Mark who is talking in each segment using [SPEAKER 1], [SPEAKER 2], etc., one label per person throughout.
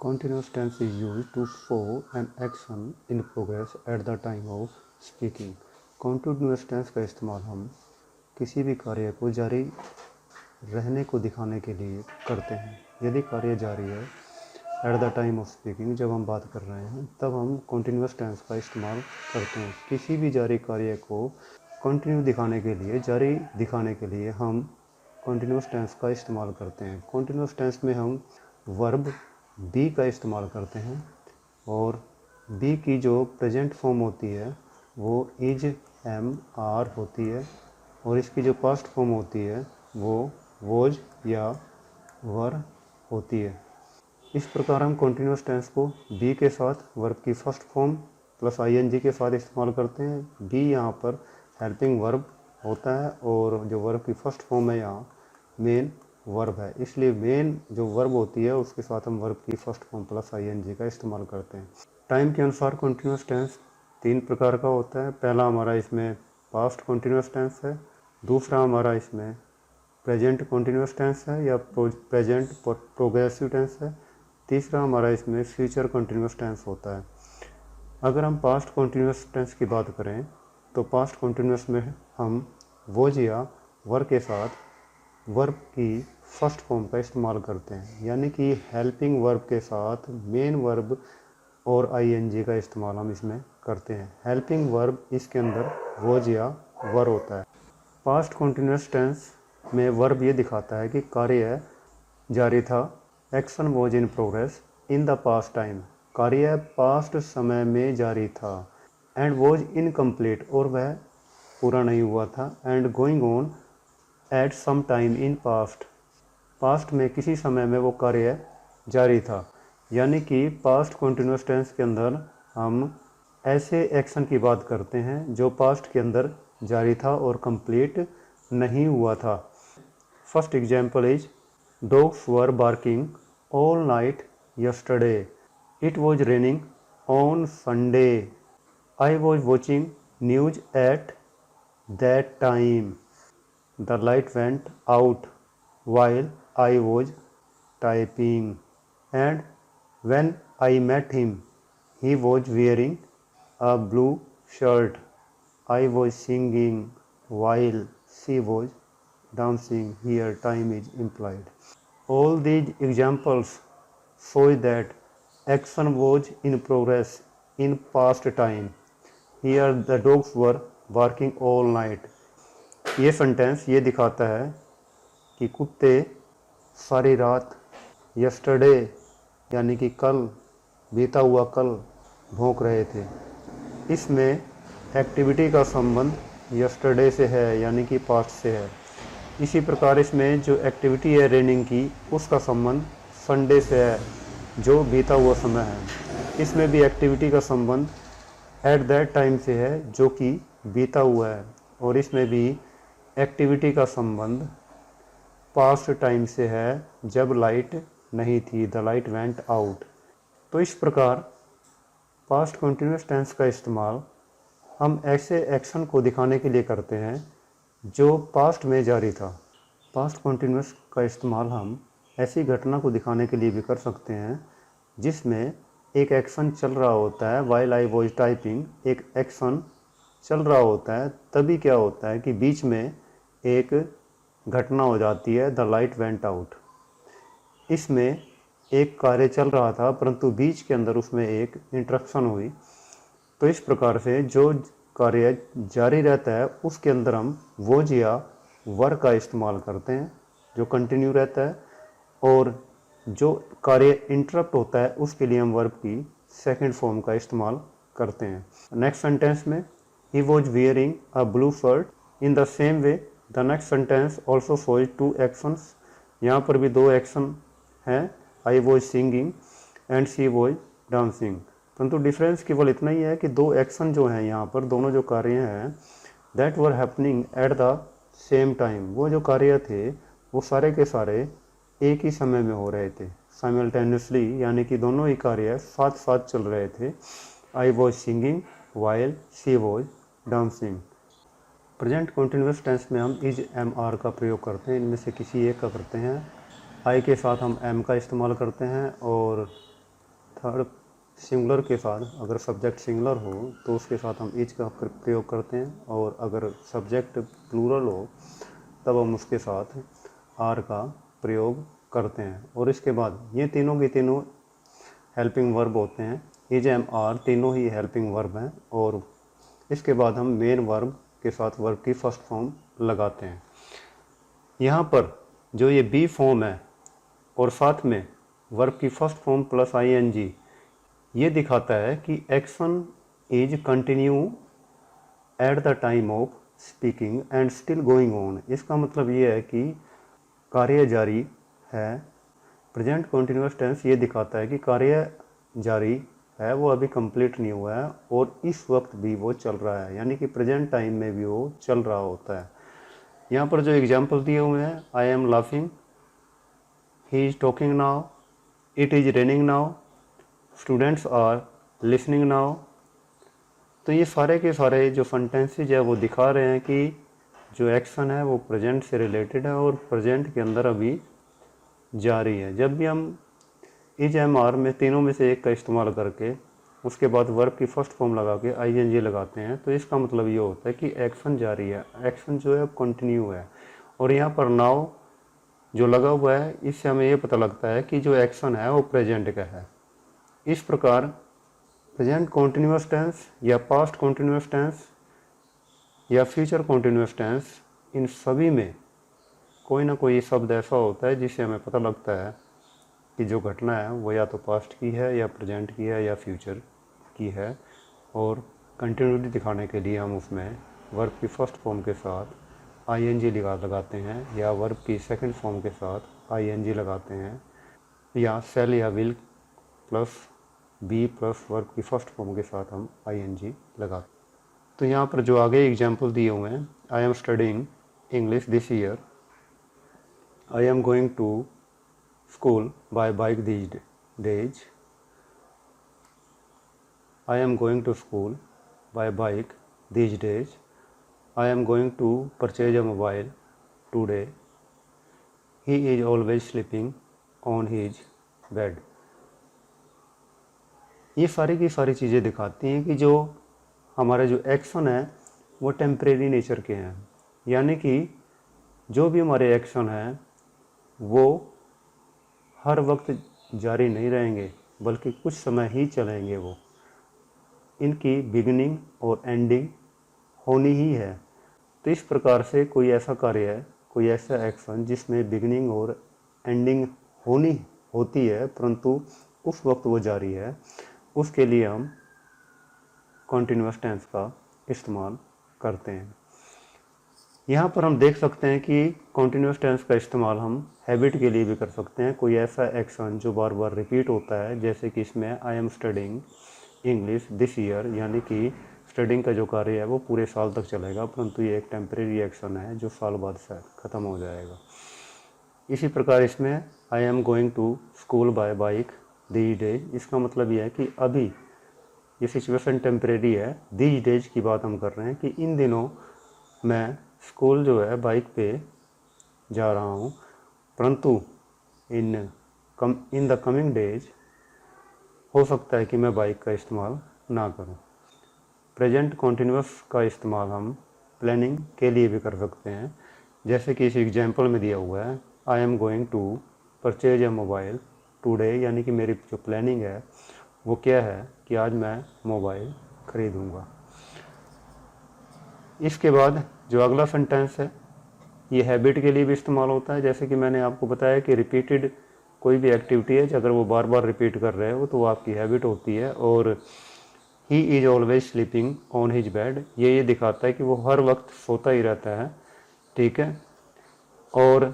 [SPEAKER 1] Continuous tense is used to show an action in progress at the time of speaking. Continuous tense का इस्तेमाल हम किसी भी कार्य को जारी रहने को दिखाने के लिए करते हैं। यदि कार्य जारी है at the time of speaking, जब हम बात कर रहे हैं तब हम कॉन्टीन्यूस टेंस का इस्तेमाल करते हैं। किसी भी जारी कार्य को कंटिन्यू दिखाने के लिए, जारी दिखाने के लिए हम कॉन्टीन्यूस टेंस का इस्तेमाल करते हैं। कॉन्टीन्यूस टेंस में हम वर्ब बी का इस्तेमाल करते हैं और बी की जो प्रेजेंट फॉर्म होती है वो इज, एम, आर होती है और इसकी जो पास्ट फॉर्म होती है वो वोज या वर होती है। इस प्रकार हम कॉन्टीन्यूस टेंस को बी के साथ वर्ब की फर्स्ट फॉर्म प्लस आईएनजी के साथ इस्तेमाल करते हैं। बी यहाँ पर हेल्पिंग वर्ब होता है और जो वर्ब की फर्स्ट फॉर्म है यहाँ मेन वर्ब है, इसलिए मेन जो वर्ब होती है उसके साथ हम वर्ब की फर्स्ट फॉर्म प्लस आईएनजी का इस्तेमाल करते हैं। टाइम के अनुसार कॉन्टीन्यूस टेंस तीन प्रकार का होता है। पहला हमारा इसमें पास्ट कॉन्टीन्यूस टेंस है, दूसरा हमारा इसमें प्रेजेंट कॉन्टीन्यूस टेंस है या प्रेजेंट प्रोग्रेसिव टेंस है, तीसरा हमारा इसमें फ्यूचर कॉन्टीन्यूस टेंस होता है। अगर हम पास्ट कॉन्टीन्यूस टेंस की बात करें तो पास्ट कॉन्टीन्यूस में हम वोज या वर के साथ वर्ब की फर्स्ट फॉर्म का इस्तेमाल करते हैं, यानी कि हेल्पिंग वर्ब के साथ मेन वर्ब और आईएनजी का इस्तेमाल हम इसमें करते हैं। हेल्पिंग वर्ब इसके अंदर वोज या वर होता है। पास्ट कॉन्टीन्यूस टेंस में वर्ब ये दिखाता है कि कार्य जारी था, action was in progress in the past time, कार्य पास्ट समय में जारी था, एंड वॉज इनकम्प्लीट और वह पूरा नहीं हुआ था, and going on at some time in past, past में किसी समय में वो कार्य जारी था। यानी कि पास्ट कॉन्टीन्यूस टेंस के अंदर हम ऐसे एक्शन की बात करते हैं जो पास्ट के अंदर जारी था और कंप्लीट नहीं हुआ था। First example is dogs were barking all night yesterday, it was raining on Sunday, I was watching news at that time, the light went out while I was typing, and when I met him he was wearing a blue shirt, I was singing while she was dancing. Here time is implied. All these examples show that action was in progress in past time. Here the dogs were barking all night. ये sentence ये दिखाता है कि कुत्ते सारी रात yesterday यानी कि कल, बीता हुआ कल भौंक रहे थे। इसमें एक्टिविटी का संबंध यस्टरडे से है यानी कि पास्ट से है। इसी प्रकार इसमें जो एक्टिविटी है रेनिंग की उसका संबंध संडे से है जो बीता हुआ समय है। इसमें भी एक्टिविटी का संबंध एट दैट टाइम से है जो कि बीता हुआ है और इसमें भी एक्टिविटी का संबंध पास्ट टाइम से है जब लाइट नहीं थी, द लाइट वेंट आउट। तो इस प्रकार पास्ट कॉन्टीन्यूस टेंस का इस्तेमाल हम ऐसे एक्शन को दिखाने के लिए करते हैं जो पास्ट में जारी था। पास्ट कॉन्टीन्यूस का इस्तेमाल हम ऐसी घटना को दिखाने के लिए भी कर सकते हैं जिसमें एक एक्शन चल रहा होता है। वाइल आई वॉज टाइपिंग, एक एक्शन चल रहा होता है, तभी क्या होता है कि बीच में एक घटना हो जाती है, द लाइट वेंट आउट। इसमें एक कार्य चल रहा था परंतु बीच के अंदर उसमें एक इंटरप्शन हुई। तो इस प्रकार से जो कार्य जारी रहता है उसके अंदर हम वोज या वर का इस्तेमाल करते हैं जो कंटिन्यू रहता है, और जो कार्य इंटरप्ट होता है उसके लिए हम वर्ब की सेकंड फॉर्म का इस्तेमाल करते हैं। नेक्स्ट सेंटेंस में he was wearing a blue shirt. In the same way the next sentence also shows two actions. यहाँ पर भी दो एक्शन हैं, I was singing and she was dancing। परंतु डिफरेंस केवल इतना ही है कि दो एक्शन जो हैं यहाँ पर, दोनों जो कार्य हैं that were happening at the same time, वो जो कार्य थे वो सारे के सारे एक ही समय में हो रहे थे, simultaneously, यानी कि दोनों ही कार्य साथ साथ चल रहे थे। I was singing while she was dancing. Present continuous tense में हम इज, एम, आर का प्रयोग करते हैं। इनमें से किसी एक का करते हैं। आई के साथ हम एम का इस्तेमाल करते हैं और थर्ड सिंगुलर के साथ अगर सब्जेक्ट सिंगुलर हो तो उसके साथ हम इज का प्रयोग करते हैं, और अगर सब्जेक्ट प्लूरल हो तब हम उसके साथ आर का प्रयोग करते हैं। और इसके बाद ये तीनों के तीनों हेल्पिंग वर्ब होते हैं। इज एम आर तीनों ही हेल्पिंग वर्ब हैं, और इसके बाद हम मेन वर्ब के साथ वर्ब की फर्स्ट फॉर्म लगाते हैं। यहाँ पर जो ये बी फॉर्म है और साथ में वर्ब की फर्स्ट फॉर्म प्लस ing, ये दिखाता है कि action is continue at the time of speaking and still going on. इसका मतलब ये है कि कार्य जारी है। प्रेजेंट कॉन्टिन्यूस टेंस ये दिखाता है कि कार्य जारी है, वो अभी कंप्लीट नहीं हुआ है और इस वक्त भी वो चल रहा है, यानी कि प्रेजेंट टाइम में भी वो चल रहा होता है। यहाँ पर जो एग्जाम्पल दिए हुए हैं, I am laughing, he is talking now, it is raining now, students are listening now. तो ये सारे के सारे जो सेंटेंसेज है वो दिखा रहे हैं कि जो एक्शन है वो प्रेजेंट से रिलेटेड है और प्रेजेंट के अंदर अभी जारी है। जब भी हम इज एम आर में तीनों में से एक का इस्तेमाल करके उसके बाद वर्ब की फर्स्ट फॉर्म लगा के ing लगाते हैं, तो इसका मतलब ये होता है कि एक्शन जारी है, एक्शन जो है कंटिन्यू है। और यहाँ पर नाउ जो लगा हुआ है, इससे हमें ये पता लगता है कि जो एक्शन है वो प्रेजेंट का है। इस प्रकार प्रेजेंट कॉन्टिन्यूस टेंस या पास्ट कॉन्टिन्यूस टेंस या फ्यूचर कॉन्टिन्यूस टेंस, इन सभी में कोई ना कोई शब्द ऐसा होता है जिससे हमें पता लगता है कि जो घटना है वो या तो पास्ट की है या प्रेजेंट की है या फ्यूचर की है। और कंटिन्यूटी दिखाने के लिए हम उसमें वर्ब की फर्स्ट फॉर्म के साथ ing लगाते हैं, या वर्ब की सेकंड फॉर्म के साथ ing लगाते हैं, या सेल या will plus be plus verb की फर्स्ट फॉर्म के साथ हम ing लगाते हैं। तो यहाँ पर जो आगे एग्जाम्पल दिए हुए हैं, I am studying English this year, I am going to school by bike these days, I am going to school by bike these days, I am going to purchase a mobile today, he is always sleeping on his bed। ये सारी की सारी चीज़ें दिखाती हैं कि जो हमारे जो एक्शन है वो टेम्परेरी नेचर के हैं, यानी कि जो भी हमारे एक्शन हैं वो हर वक्त जारी नहीं रहेंगे, बल्कि कुछ समय ही चलेंगे। वो इनकी बिगिनिंग और एंडिंग होनी ही है। तो इस प्रकार से कोई ऐसा कार्य है, कोई ऐसा एक्शन जिसमें बिगिनिंग और एंडिंग होती है परंतु उस वक्त वो जारी है, उसके लिए हम कॉन्टिन्यूस टेंस का इस्तेमाल करते हैं। यहाँ पर हम देख सकते हैं कि कॉन्टिन्यूस टेंस का इस्तेमाल हम हैबिट के लिए भी कर सकते हैं। कोई ऐसा एक्शन जो बार बार रिपीट होता है, जैसे कि इसमें I am studying English this year, यानी कि स्टडिंग का जो कार्य है वो पूरे साल तक चलेगा, परंतु ये एक टेम्परेरी एक्शन है जो साल बाद शायद ख़त्म हो जाएगा। इसी प्रकार इसमें I am going to school by bike these days, इसका मतलब ये है कि अभी ये सिचुएशन टेम्परेरी है। दीज डेज की बात हम कर रहे हैं कि इन दिनों मैं स्कूल जो है बाइक पे जा रहा हूँ, परंतु इन द कमिंग डेज हो सकता है कि मैं बाइक का इस्तेमाल ना करूँ। प्रेजेंट कॉन्टिन्यूस का इस्तेमाल हम प्लानिंग के लिए भी कर सकते हैं, जैसे कि इस एग्जाम्पल में दिया हुआ है I am going to purchase a mobile today, यानी कि मेरी जो प्लानिंग है वो क्या है कि आज मैं मोबाइल ख़रीदूँगा। इसके बाद जो अगला सेंटेंस है ये हैबिट के लिए भी इस्तेमाल होता है। जैसे कि मैंने आपको बताया कि रिपीटेड कोई भी एक्टिविटी है अगर वो बार बार रिपीट कर रहे हो तो वो आपकी हैबिट होती है। और he is always sleeping on his bed, ये दिखाता है कि वो हर वक्त सोता ही रहता है, ठीक है। और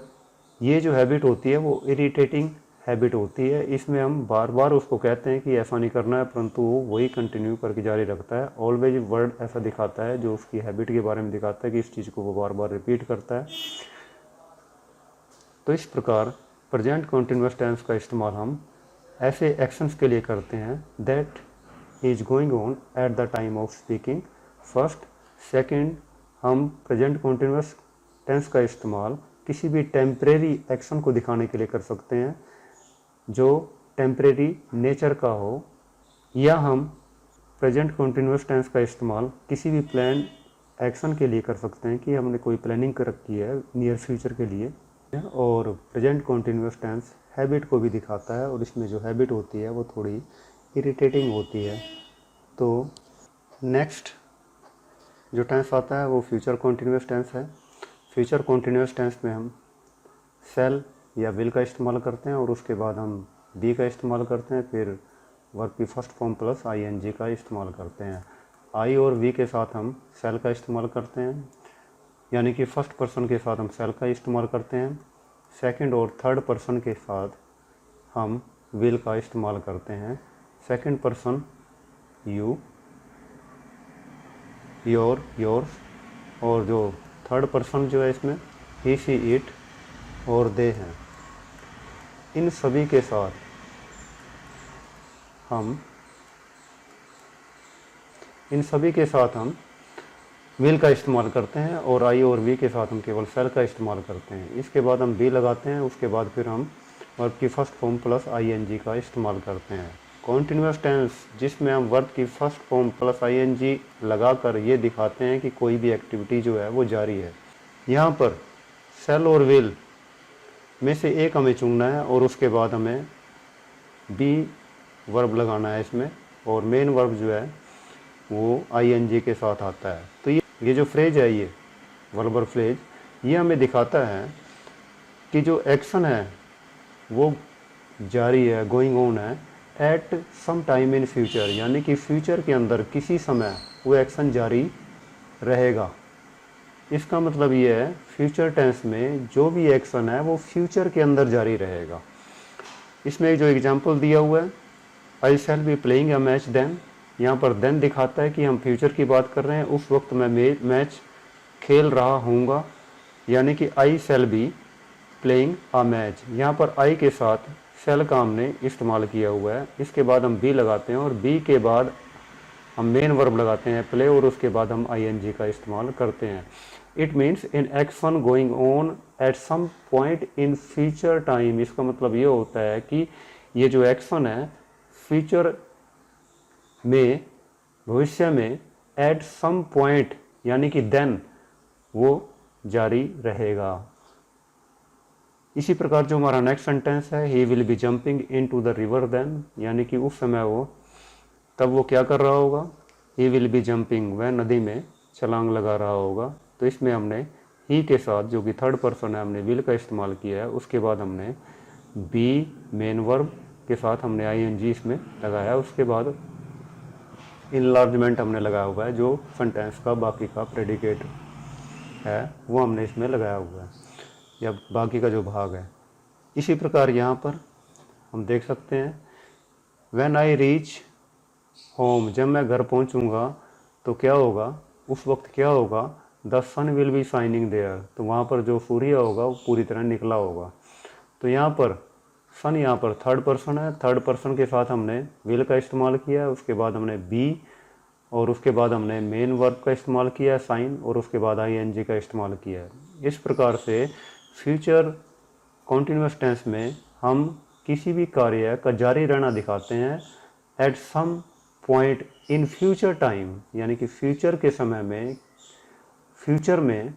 [SPEAKER 1] ये जो हैबिट होती है वो इरिटेटिंग हैबिट होती है, इसमें हम बार बार उसको कहते हैं कि ऐसा नहीं करना है, परंतु वो वही कंटिन्यू करके जारी रखता है। ऑलवेज वर्ड ऐसा दिखाता है जो उसकी हैबिट के बारे में दिखाता है कि इस चीज़ को वो बार बार रिपीट करता है। तो इस प्रकार प्रेजेंट कॉन्टिन्यूस टेंस का इस्तेमाल हम ऐसे एक्शंस के लिए करते हैं that is going on at the time of speaking first. Second, हम प्रेजेंट कॉन्टिन्यूस टेंस का इस्तेमाल किसी भी टेम्परेरी एक्शन को दिखाने के लिए कर सकते हैं जो टेम्परेरी नेचर का हो, या हम प्रेजेंट कॉन्टिन्यूस टेंस का इस्तेमाल किसी भी प्लान एक्शन के लिए कर सकते हैं कि हमने कोई प्लानिंग कर रखी है नियर फ्यूचर के लिए। और प्रेजेंट कॉन्टिन्यूस टेंस हैबिट को भी दिखाता है, और इसमें जो हैबिट होती है वो थोड़ी इरिटेटिंग होती है। तो नेक्स्ट जो टेंस आता है वो फ्यूचर कॉन्टिन्यूस टेंस है। फ्यूचर कॉन्टिन्यूस टेंस में हम शैल या विल का इस्तेमाल करते हैं, और उसके बाद हम बी का इस्तेमाल करते हैं, फिर वर्ब की फर्स्ट फॉर्म प्लस ing का इस्तेमाल करते हैं। आई और वी के साथ हम शैल का इस्तेमाल करते हैं, यानी कि फर्स्ट पर्सन के साथ हम शैल का इस्तेमाल करते हैं। सेकंड और थर्ड पर्सन के साथ हम विल का इस्तेमाल करते हैं। Second person you, your, yours, और जो थर्ड पर्सन जो है इसमें ही, शी, इट और दे हैं। इन सभी के साथ हम विल का इस्तेमाल करते हैं, और आई और वी के साथ हम केवल शैल का इस्तेमाल करते हैं। इसके बाद हम बी लगाते हैं, उसके बाद फिर हम वर्ब की फर्स्ट फॉर्म प्लस ing का इस्तेमाल करते हैं। कॉन्टिन्यूस टेंस जिसमें हम वर्ब की फर्स्ट फॉर्म प्लस ing लगाकर ये दिखाते हैं कि कोई भी एक्टिविटी जो है वो जारी है। यहाँ पर शैल और विल में से एक हमें चुनना है, और उसके बाद हमें बी वर्ब लगाना है इसमें, और मेन वर्ब जो है वो ing के साथ आता है। तो ये जो फ्रेज है, ये वर्बल फ्रेज, ये हमें दिखाता है कि जो एक्शन है वो जारी है, गोइंग ऑन है, at some time in future, यानी कि फ्यूचर के अंदर किसी समय वो एक्शन जारी रहेगा। इसका मतलब ये है फ्यूचर टेंस में जो भी एक्शन है वो फ्यूचर के अंदर जारी रहेगा। इसमें जो एग्जांपल दिया हुआ है, I shall be playing a match then, यहाँ पर देन दिखाता है कि हम फ्यूचर की बात कर रहे हैं, उस वक्त मैं मैच खेल रहा हूँगा, यानी कि I shall be playing a match. यहाँ पर आई के साथ शैल का हमने इस्तेमाल किया हुआ है। इसके बाद हम बी लगाते हैं, और बी के बाद हम मेन वर्ब लगाते हैं प्ले, और उसके बाद हम ing का इस्तेमाल करते हैं। It means in action going on at some point in future time. इसका मतलब ये होता है कि ये जो एक्शन है फ्यूचर में, भविष्य में, एट सम पॉइंट यानी कि देन वो जारी रहेगा। इसी प्रकार जो हमारा नेक्स्ट सेंटेंस है, he will be jumping into the river then, यानी कि उस समय तब वो क्या कर रहा होगा, ही विल बी जंपिंग, वह नदी में छलांग लगा रहा होगा। तो इसमें हमने ही के साथ जो कि थर्ड पर्सन है हमने विल का इस्तेमाल किया है, उसके बाद हमने बी मेन वर्ब के साथ हमने ing इसमें लगाया, उसके बाद इनलार्जमेंट हमने लगाया हुआ है, जो सेंटेंस का बाकी का प्रेडिकेट है वो हमने इसमें लगाया हुआ है, या बाकी का जो भाग है। इसी प्रकार यहाँ पर हम देख सकते हैं व्हेन आई रीच होम, जब मैं घर पहुँचूँगा तो क्या होगा, उस वक्त क्या होगा, the sun will be shining there, तो वहाँ पर जो सूर्य होगा वो पूरी तरह निकला होगा। तो यहाँ पर सन, यहाँ पर थर्ड पर्सन है, थर्ड पर्सन के साथ हमने विल का इस्तेमाल किया है, उसके बाद हमने बी, और उसके बाद हमने मेन वर्ब का इस्तेमाल किया है साइन, और उसके बाद ing का इस्तेमाल किया है। इस प्रकार से फ्यूचर कॉन्टिन्यूस टेंस में हम किसी भी कार्य का जारी रहना दिखाते हैं at some point in future time, यानी कि फ्यूचर के समय में, फ्यूचर में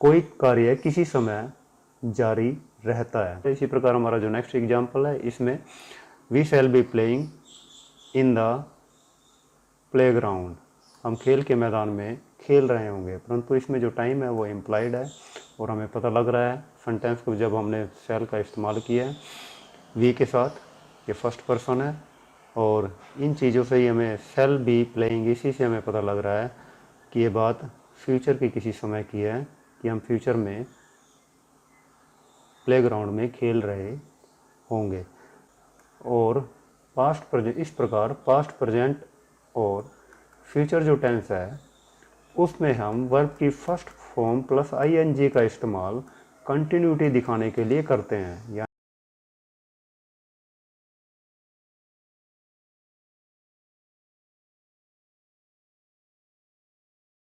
[SPEAKER 1] कोई कार्य किसी समय जारी रहता है। इसी प्रकार हमारा जो नेक्स्ट एग्जाम्पल है, इसमें we shall be playing in the playground, हम खेल के मैदान में खेल रहे होंगे, परंतु इसमें जो टाइम है वो इम्प्लाइड है, और हमें पता लग रहा है सेंटेंस को जब हमने शैल का इस्तेमाल किया है वी के साथ, ये फर्स्ट पर्सन है, और इन चीज़ों से ही हमें शैल बी प्लेइंग, इसी से हमें पता लग रहा है कि ये बात फ्यूचर की किसी समय की है, कि हम फ्यूचर में प्लेग्राउंड में खेल रहे होंगे। और पास्ट प्रेजेंट, इस प्रकार पास्ट प्रेजेंट और फ्यूचर जो टेंस है उसमें हम वर्ब की फर्स्ट फॉर्म प्लस ing का इस्तेमाल कंटिन्यूटी दिखाने के लिए करते हैं।